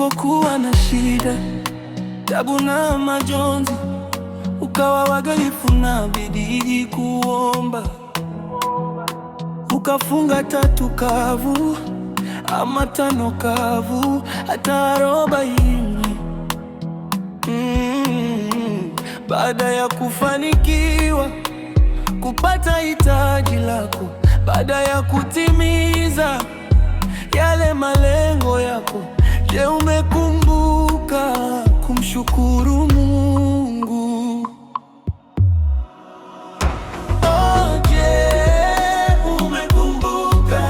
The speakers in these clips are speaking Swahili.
ulipokuwa na shida, tabu na majonzi, ukawa wagalifu na bidii kuomba, ukafunga 3 kavu ama 5 kavu hata 40. Baada ya kufanikiwa kupata hitaji lako, baada ya kutimiza yale malengo yako, je, umekumbuka kumshukuru Mungu? Oh, je, umekumbuka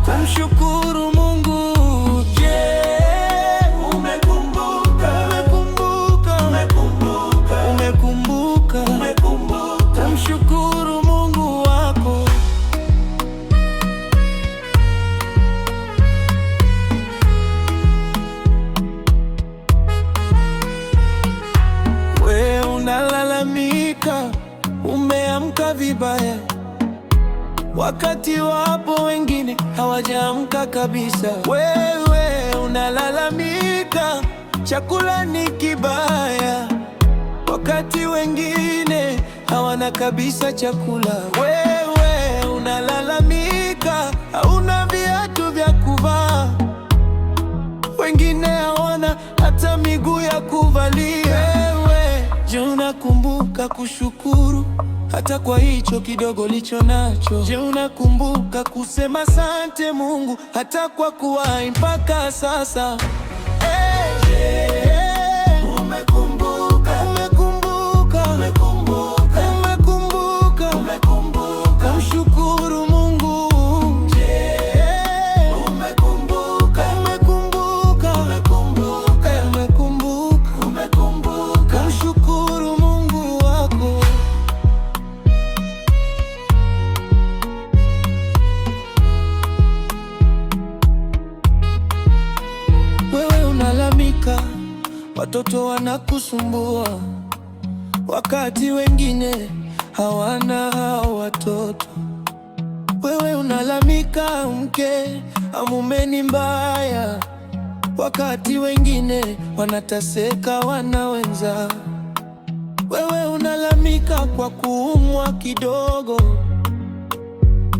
kumshukuru Mungu? Je, umekumbuka kumshukuru Mungu wako? We unalalamika umeamka vibaya, wakati wapo wengine hawajaamka kabisa. Wewe unalalamika chakula ni kibaya, wakati wengine hawana kabisa chakula. Wewe unalalamika hauna viatu vya kuvaa, wengine hawana hata miguu ya kuvalia. Wewe, je, unakumbuka kushukuru hata kwa hicho kidogo licho nacho? Je, unakumbuka kusema asante Mungu hata kwa kuwahi mpaka sasa? Kumshukuru Mungu. Kumshukuru Mungu wako. Wewe unalalamika watoto wanakusumbua, wakati wengine hawana hao watoto. Wewe unalalamika mke au mume ni mbaya, wakati wengine wanateseka wana wenza. Wewe unalalamika kwa kuumwa kidogo,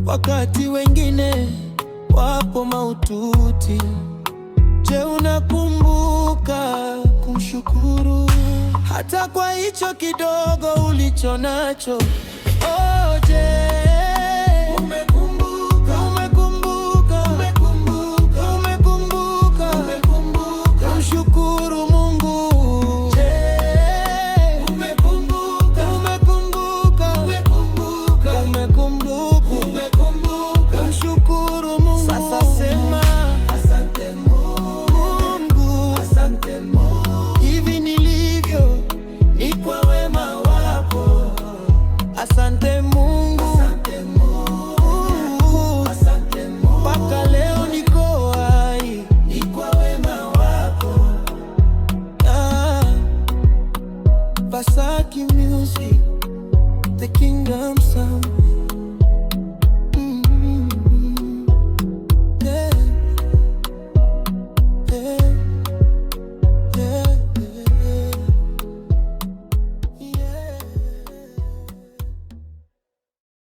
wakati wengine wapo mahututi. Je, unakumbuka kumshukuru hata kwa hicho kidogo ulicho nacho? Oh, je